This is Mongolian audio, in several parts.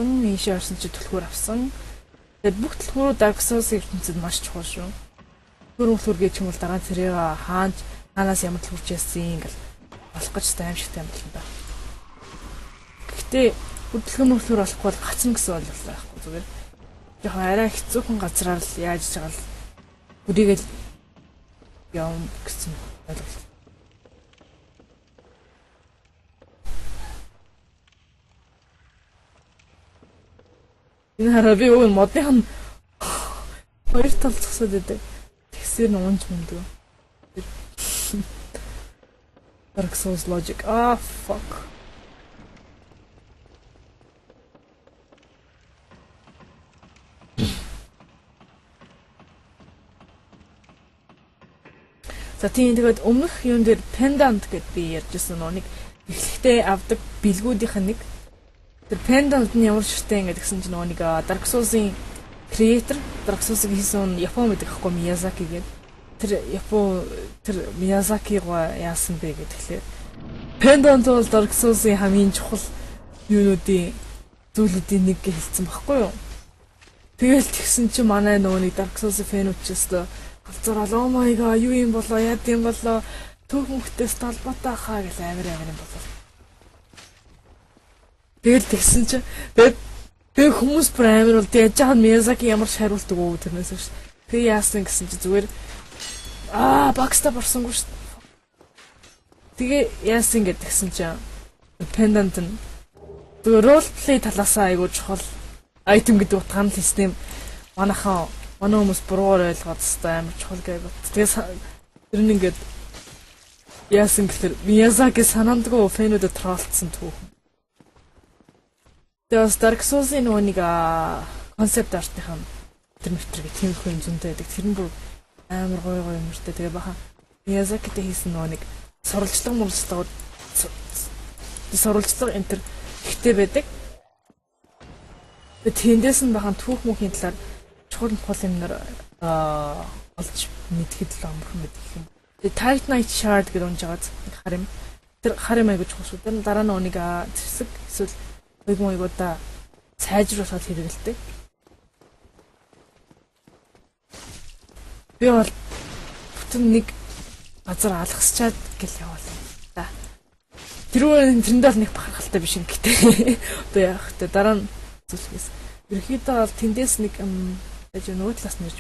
авсан, ийшээ орсон чи түлхүүр авсан. Тэгээд бүх түлхүүрүүд Dark Souls ертөнцид маш чухал шүү. Түлхүүр гэж юм бол дараа нь тэрийг хаанаас ямар түлхүүрч яасан ингээл болох гэж аимшигтай юм байна да. Гэхдээ хөдөлгөөн болохгүй бол гацна гэсэн ойлголт байхгүй зүгээр. Яг арай хэцүүхэн газраар л яаж байгаа л бүрийгэл яам гэсэн ойлголт. Энэ хараа би өөр модын хоёр тал зогсоод байдаг. Тэгсээр нь унж мэндэг. Dark Souls logic. Ah fuck. За тийм тэгээд өмнөх юм дээр pendant гэдээ би ярьжсэн нэг эхлэхдээ авдаг бэлгүүдийнх нь нэг тэр pendant нь ямар ширтэй ингээд гэсэн чинь нэг Dark Souls-ийн creator Dark Souls-ийг хийсэн Япон гэдэг хэвгүй Miyazaki гэдэг тэр Miyazaki яасан бэ гэхлээр pendant бол Dark Souls-ийн хамгийн чухал юунуудын зүйлүүдийн нэг гэж хэлсэн баггүй юу. Тэгэл тэгсэн чинь манай нөгөө нэг Dark Souls фэнүүчээс галзуурал oh my god юу юм болоо яа гэм болоо төв мөхтөөс талбайтай хаа гэж амир юм болоо. Тэгэл тэгсэн чинь тэг хүмүүс бүр амир бол яаж яах нь Miyazaki ямар шариулдаг уу тэрнээс ш. Тэг яасан гэсэн чи зүгээр багста борсонгүй ш. Тэгээ яасан гэдгсэн чинь pendant нь role play талаасаа айгуу чухал item гэдэг утгаар нь систем манай хүмүүс буруугаар ойлгоод хэвээр амар чухал гэж бат. Тэгээс тэр нь ингээд яасан гэхээр Miyazaki санаандгүй фэнүүдэд троллцсон түүх. Тэгээд Dark Souls-ийн нэг концепт артынхаа тэр мэтэр гэх тийм их зөнтэй байдаг. Тэр нь бүр амар гоё юмртай. Тэгээ бахан Miyazaki-тэй хийсэн нэг сурвалжлага энэ төр ихтэй байдаг. Тэгээд тэндээс нь бахан түүх мөхийн талаар чухал юмнаар олж мэдхэд л амархан мэдэх юм. Тэгээ Titanite Shard гэж унж байгаа харим. Тэр харим айгуу чухал шүү. Тэр дараа нь нэг зэвсэг эсвэл ойгуудаа сайжруулахад хэрэгэлдэг. Би бол бүтэн нэг газар алгасчаад гэл яваалаа да. Тэрэнд бол нэг бахархалтай биш юм гэдэг. Одоо яах вэ? Дараа нь зүйлээс. Ерхийдээ бол тэндээс нэг гэж нөгөө талаас нь ирж.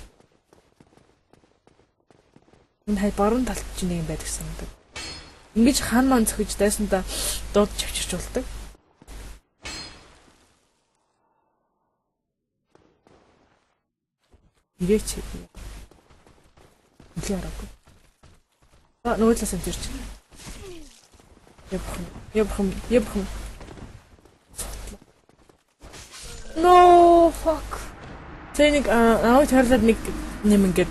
Энэ хай баруун талд ч нэг юм байдаг санагдав. Ингэж хан маань зөхөж дайсандаа дууд чавчирч болдог. Ирээч. Үгүй аргагүй. Нөгөө талаас нь ирж. Ябхан. No fuck. Тэнийг таарлаад нэг юм ингээд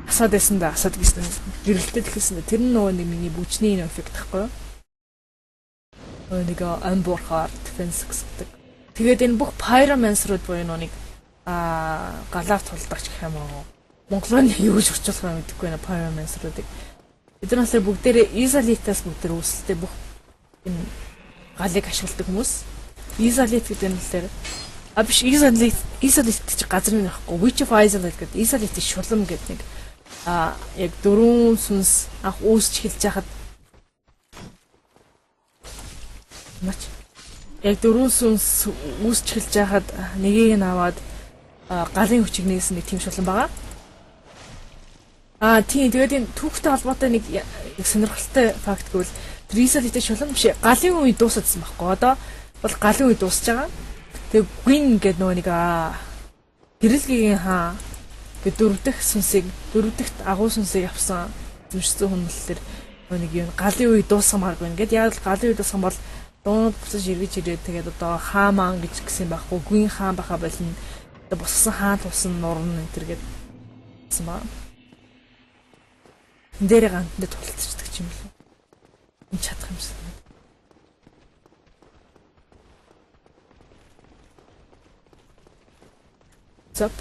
асаад байсан да асаад гэсэн гэрэлтэд хэлсэн. Тэр нь нөгөө нэг миний бүчний эффект тахгүй юу? Нэг амбурхаар defense гэдэг. Тэгээд энэ бүх pyromancer-ууд буюу нэг галаар тулдагч гэх юм уу. Монголын юу гэж орчуулах юм мэдэхгүй байна pyromancer-уудыг. Эдгээр нь бүгдээрээ Izalite-аас бүгдээр үүсэлтэй бүх энэ галыг ашигладаг хүмүүс. Izalite гэдэг нь болохоор биш Izalite чи газар нь байхгүй. Witch of Izalite гэдэг Izalite шулам гэдэг нэг яг дөрвөн сүнс анх үүсч эхэлж байхад яг дөрвөн сүнс үүсч эхэлж байхад нэгийг нь аваад галын хүчийг нээсэн нэг тийм шулан байгаа. Тийм тэгээд энэ түүхтэй холбоотой нэг сонирхолтой факт гэвэл тэр Izalite шулан биш галын үе дууссан байхгүй. Одоо бол галын үе дуусж байгаа. Тэгээ Gwyn гэдэг нөгөө нэг гэрэлгийн хаа гэдэг дөрөв дахь агуу сүнсийг авсан зүрхсэн хүнлэлээр нөгөө нэг юм галын үе дуусгамааргүй. Ингээд яг л галын үе дуусган бол дуунууд буцаж эргэж ирээд тэгээд одоо хаамаан гэж гисэн байхгүй. Gwyn хаан баха болно. Босгосон хаан тусан нурн энэ төр гэдсэн баа. Дээр гантанд тулцчихдаг юм л. Энэ чадах юмсан. Зап.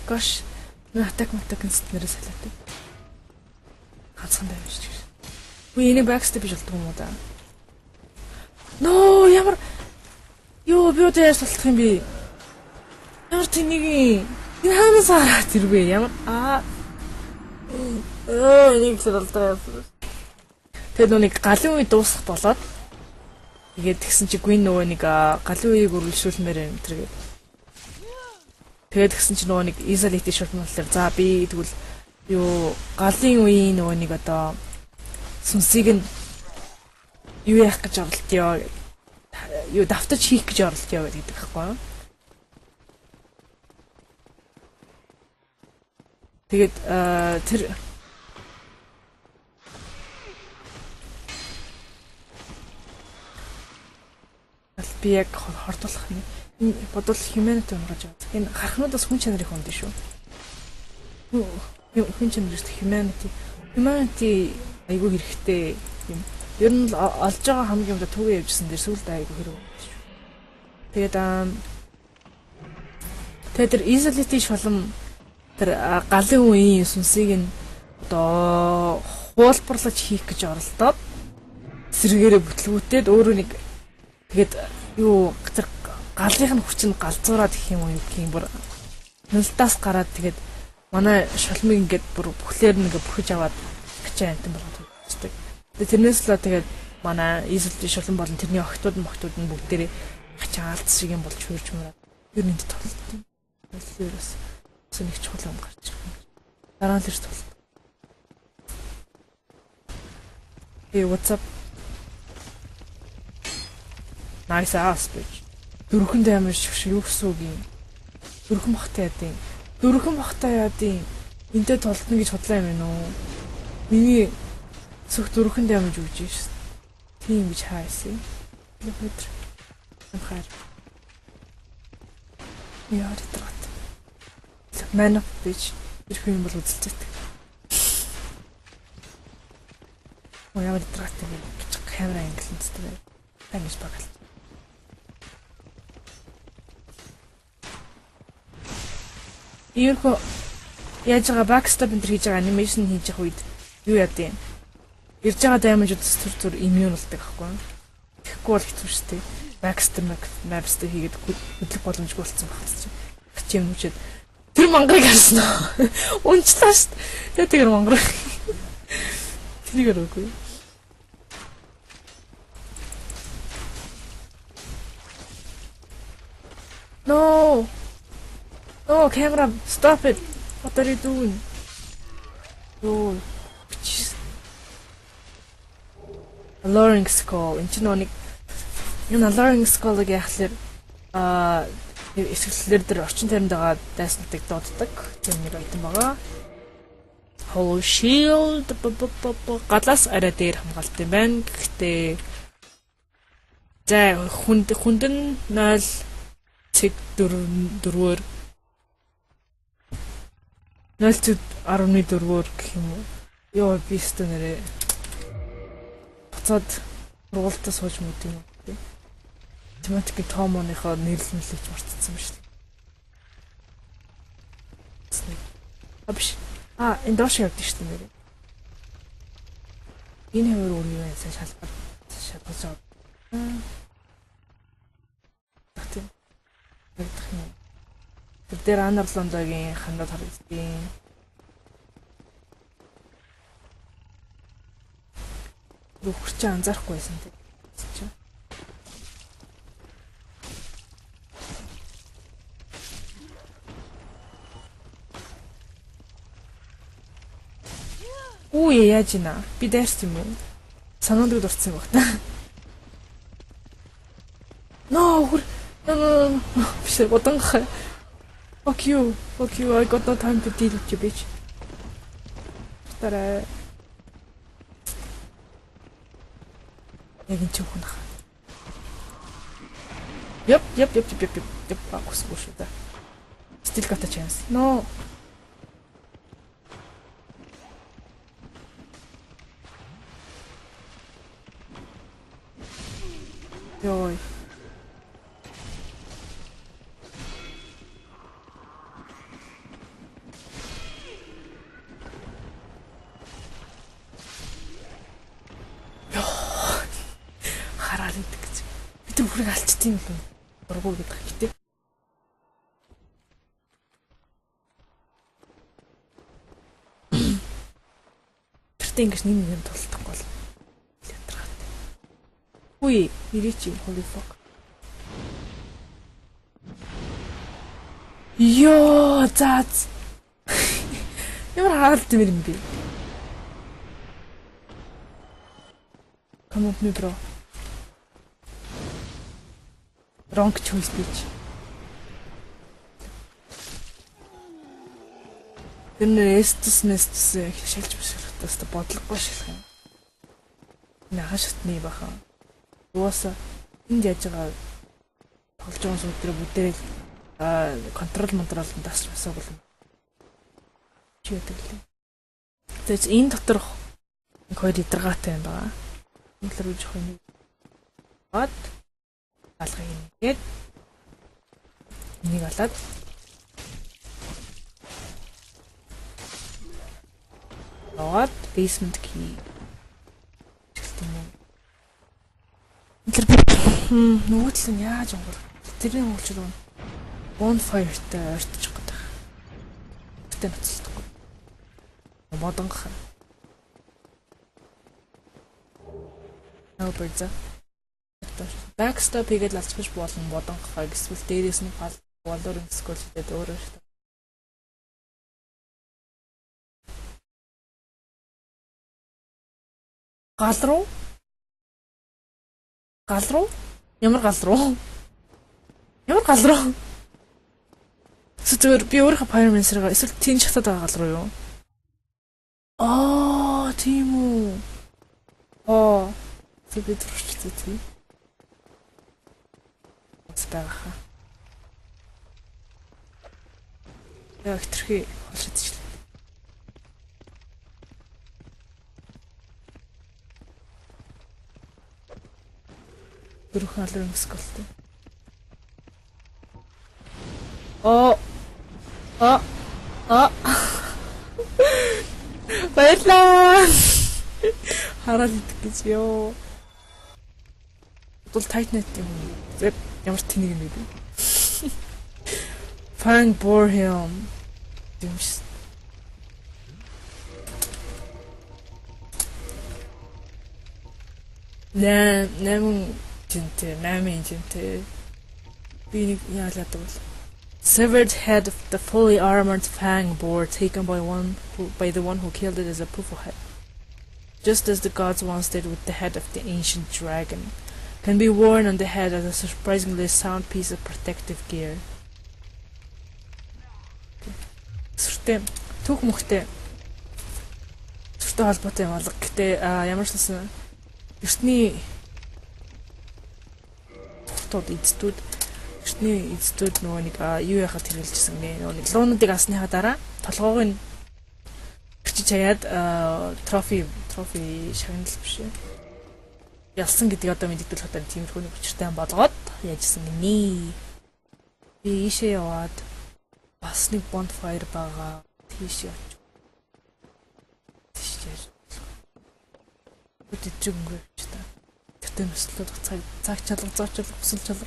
Gosh. Атак нэрээс салаатай. Ганцхан байж шүү. Үгүй энийг backstep биш болдог юм уу да? No, ямар Оо би одоо яаж тулах юм бэ? Ямар тэнийг энэ хаанаас хараад ирвэ? Ямар нэг л болдоо. Тэгээд нүг галын үе дуусах болоод тэгээд тэгсэн чи Гвин нөгөө нэг галын үеийг үргэлжлүүлмээр юм тэр гээд. Тэгээд тэгсэн чи нөгөө нэг Изолити шулмал дээр за би тэгвэл юу галын үеийн нөгөө нэг одоо сүнсийг нь юу яах гэж оролдъё гэдэг. Юу давтаж хийх гэж оролдъё гэдэг хэвгүй. Тэгээд тэр би яг хордуулах юм. Бодвол humanity унгаж байгаа. Энэ харахнуудаас хүн чанарыг хүндэ шүү. Хүн чанарт humanity айгүй хэрэгтэй юм. Ер нь л олж байгаа хамгийн өндөр түгээ явжсэн дээр сүулдэ айгүй хэрэг байна шүү. Тэгээд тэр Изолити шулам тэр галын үеийн сүнсийг нь одоо хуулбарлаж хийх гэж оролдоод сэргээрээ бүтлгүүтээд өөрөө нэг тэгээд юу тэр галынх нь хүч нь галзуураад гэх юм уу гэх юм бүр нэлтаас гараад тэгээд манай шулмыг ингээд бүр бүхлээр нэг бүхэж аваад ачаа амтан болгоод үздэг. Тэгээд тэрнээс л тэгээд манай Изолити шулан болон тэрний охтууд нь бүгдээрээ ачаа алц шиг юм болж хөрж мөрөд ер нь толтсон. Тэрээс нэг чухал юм гарч ирсэн. Дараа нь л ирсэн толт. Hey, what's up? Nice ass bitch. Дөрвөн даймар шиг юу гэсэн үг юм? Дөрвөн бахтай яадیں۔ Дөрвөн бахтай яадیں۔ Энтэй толтно гэж бодлоо юм байна уу? Миний зөвх дөрвөн даймар өгч шээ. Тийм гэж хайсан. Өдөр. Амхаар. Яа дэтрат. Man of bitch. Ирэх юм бол үзэлцээт. Яа дэтрат гэж камера ангилсан. Тангис багал. Ийхүү яаж байгаа backstab энэ хийж байгаа анимашн хийж байгаа үед юу яадیں۔ Ирж байгаа даймажуудаас түр иммун болдог аахгүй. Тэгэхгүй бол хэцүү шүү дээ. Backstab maps-тэй хийгээд хөдлөх боломжгүй болсон багт чинь. Гэч юм үчихэд тэр мангарыг харсан уу? Унчлаа шүү дээ. Тэр мангарыг. Тэрийг өрөөгүй. No. Oh, camera, stop it. What are you doing? Oh, jeez. Alluring skull. Энд чинь нэг энэ alluring skull-ыг яхахлаар эсгэлэр дээр орчин тайранд байгаа дайснуудыг дууддаг. Тэр нэг айтан байгаа. Hollow shield галаас арай дээр хамгаалт юм байна. Гэхдээ за хүнд нь 0.4-оор 0.14-оор гэх юм уу. Йоо би өстө нэрээ буцаад сургуультаа сууж мэд юм уу. Тематикийн томооныхоо нэрлэлж мартсан юм шүү дээ. Абш. Энэ доош явдаг шүү дээ. Энэ хэмээр өөр юу яасан шалбар. Тэгтээ. Тэр дээр Анарлондогийн хандад харагдсан. Рухч анзаарахгүй байсан тийм. Үу яаж ийна? Би дайрс юм уу? Санаанд дурдсан баг та. No, биш боданх. Fuck you. I got no time to deal with you, bitch. Тараа. Яг энэ ч хүн хаа. Yep. Акус шүү дээ. Still got a chance. No. Йой. Хараад идэх гэж. Би тэр хүрэг алчт юм бэ? Дургу гэдэг хэрэгтэй. Тэртээ ингэж нэг тулдахгүй бол ятрахтай. Үгүй, ирээч holy fuck. Йоо, заац. Ямар хаалт юм бэ? Come on, me bro. Wrong choice bitch. Энэ эстс шалж бишрэхтээс бодлогогүй шилэх юм. Нахаа шатны баха. Уусаа энд яаж байгаа тоглож байгаа сүлдрээ бүдэрэл контрол тасч басаа бол чи яадаг лээ. Тэгээс энэ дотор хоёр идэргатай юм байна. Инглэр үжих юм. Бат алгыг нэгээд нэг алаад аваад basement key гэлтэн юм. Инглэр нөгөөдөл нь яаж өнгөр тэрний уулч руу bonfire-тай ойртчих гээд байна. Тэ ноцлохгүй. Модонгох. Ноберза. Backstop хийгээд алцгаж болно модонгохоо эсвэл дээрээс нь гал болоор эсвэл тэгээд өөрөө шүү дээ. Гал руу? Ямар гал руу? Зүгээр би өөрөө Pyromancer-га эсвэл тийм чатад байгаа гал руу юу? Тийм үү. Тэгэ төрчихтэй тийм. Спаха. Яг тэрхий болж идчихлээ. Бүрхэн алрын сколтой. Баярлаа. Хараад идэх гэж ёо. Бол тайтнет юм. Зэп ямар тэнийг юм бэ? Fang bore him. Дэмс. Нэмэн жинтэй. Би нэг яалаад бол. Severed head of the fully armored Fang boar taken by the one who killed it as a proof of head. Just as the gods once did with the head of the ancient dragon. Can be worn on the head as a surprisingly sound piece of protective gear. Сүртэй түүх мөхтэй. Сүртэй холбоотой юм алга. Гэтэ ямар ч гэсэн эртний эцдүүд нөгөө нэг юу яхад хэрэгжилжсэн нэ нөгөө нэг луунуудыг асныхаа дараа толгойг нь бичиж хаяад трофи шагналал биш ээ. Ялсан гэдэг одоо мэддэгдэл хотод тиймэрхүү нэг учиртай болгоод яажсэн гинэ. Би ийшээ яваад бас нэг bonfire байгаа. Тийш явж. Өдөжөнгөө ч та. Тэгтээ мэслүүд цаг чалга усал чалга.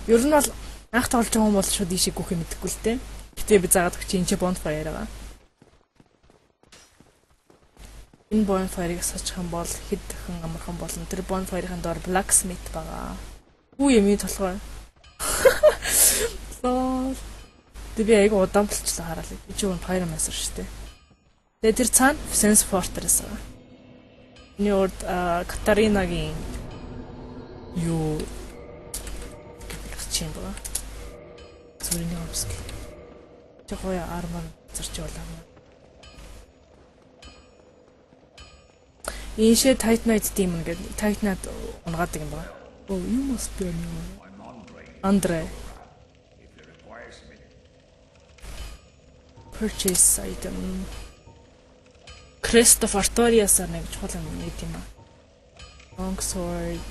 Ер нь бол анх тоглож байгаа юм бол шууд ийшээ гүөх юм мэдэхгүй л те. Гэтэ би заагаад өгч энэ ч bonfire байгаа. Энэ bonfire-ыг сачих юм бол хэд дахин амархан болно. Тэр bonfire-ын доор blacksmith байгаа. Үгүй юм толгой. Би яг удаан болчихлоо хараалаа. Би ч юм Pyromancer шүү дээ. Тэгээ тэр цаана Sense Fortress байгаа. Энэ урд Катаринагийн юу чинь байгаа. Зүрийн өмсгөл. Тэгвэл армор зарч явлаа. Ийшээ Titanite Demon гэдэг Titanite унгаадаг юм байна. You must be a new Andre. Purchase item. Crest of Artorias нэг чухал юм тийм аа. Longsword.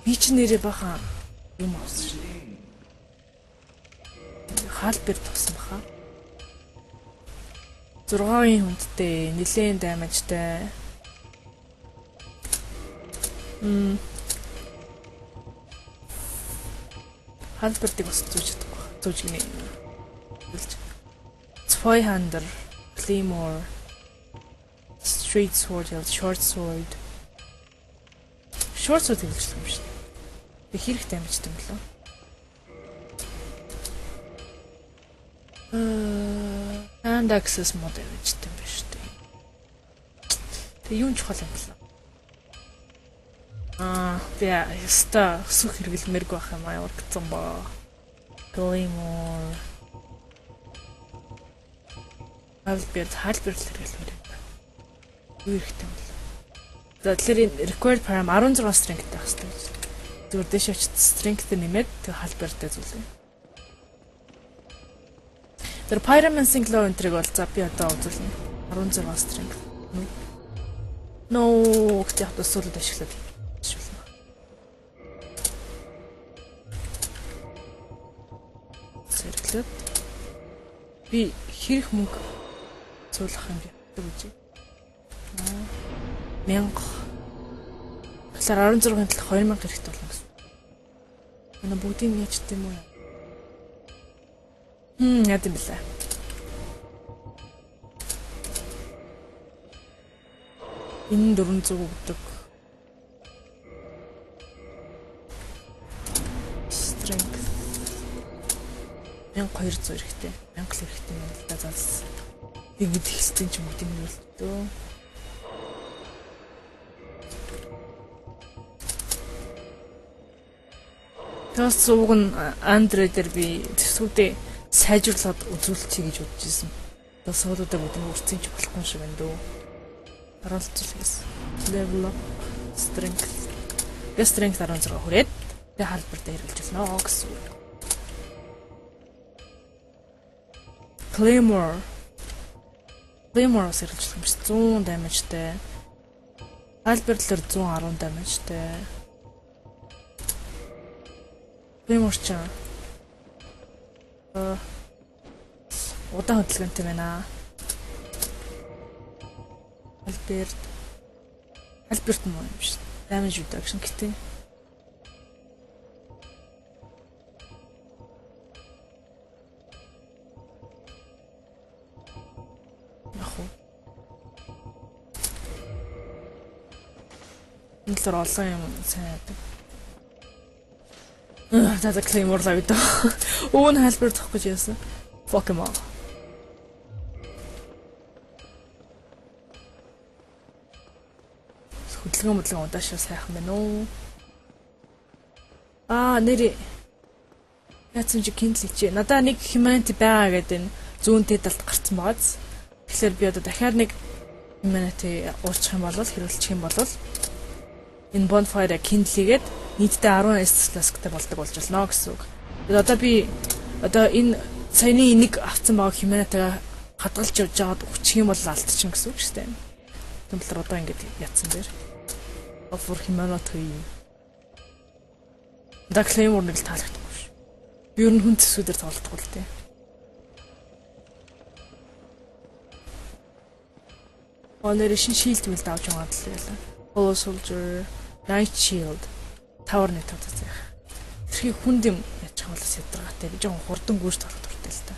Бич нэрээ баха юм авсан шүү. Хаалбэр туссан баха. 6-ын хүндтэй, нэлээд даймажтай. Халбертыг бас зүүж чадахгүй. Зүүж гинэ. Zweihander, Claymore, Straight Sword, Short Sword. Short Sword гэж юм шүү дээ. Тэг хэрэг дамжтай юм болоо. And access mode дамжтай юм байна шүү дээ. Тэг юу чухал юм болоо. Би яста сүх хэрэглэмээргүй байх юм аа урагцсан ба. Claymore. Халберт хэрэглэмээр юм. Юу хэрэгтэй юм бол. За тэгэхээр required param 16 strength байх хэрэгтэй. Зүгээр дэш очиж strength нэмээд тэг халберт зүйлээ. Тэр pyromancing law энтриг бол за би одоо үзүүлнэ. 16 strength. No гэдэг яг төсөөлөд ашиглаад. Зэрэглээд би хэрэг мөнгө цуулах юм бэ гэж. 1000. Тэгэхээр 16-ын төлөх 2000 хэрэгтэй болно гэсэн. Энэ бүгдийг яаж ч юм уу? Яа гэм бэлээ. Энэ 400 өгдөг. Strength 1200 хэрэгтэй. 1000 хэрэгтэй юм л да заас. Игд хэлсэн ч юм уу тийм үү лөө. Тэс уг нь Андре дээр би төсвүүдээ сайжруулад үзүүлчихье гэж бодож ирсэн. Тэс суулуудаа бүгд үрцэн ч болохгүй шиг байна дөө. Оролцуулгаас. Level up strength. Strength 16 хүрээд тэг халбар дээр хэрэгжилнэ гэсэн үг. Claymore сэргэлжлэх юм шиг 100 дамажтай. Альбертлэр 110 дамажтай. Claymore ч удаан хөдөлгөөнтэй байна. Альберт муу юм шиг. Damage reduction гэдэг. Нэлэр олон юм сайн яадаг. За Claymore лаг дөө. Өвн халбар тох гэж яасан. Fuck him up. Хөдөлгөөн удаашаа сайхан байна уу? Нэр яатсан чи киндличээ. Надаа нэг humanity байгаа гэдэг энэ зүүнтэй талд гарцсан байгааз. Тэгэхээр би одоо дахиад нэг humanity уурчих юм бол хэрүүлчих юм бол энэ bonfire kindle-гээд нийтдээ 10 S-тай болдог болж болно гэсэн үг. Тэгээд одоо би энэ саяны нэг авсан байгаа humanity-га хадгалж явж байгаад өччих юм бол алдчих гэсэн үг шүү дээ. Тэмэлэр одоо ингэж ятсан дээр. For humanity. Да Claymore нэг л таалагдахгүй шүү. Би ер нь хүн төсвүүдээр тоглохгүй л дээ. Онэр шин shield мэл давж яваад л байлаа. Hollow Soldier, Night Shield, Tower-ны тавцаа. Тэрхий хүнд юм ячих болоос ядаргаатай. Би жоохон хурдан гүйж тарах дуртай л та.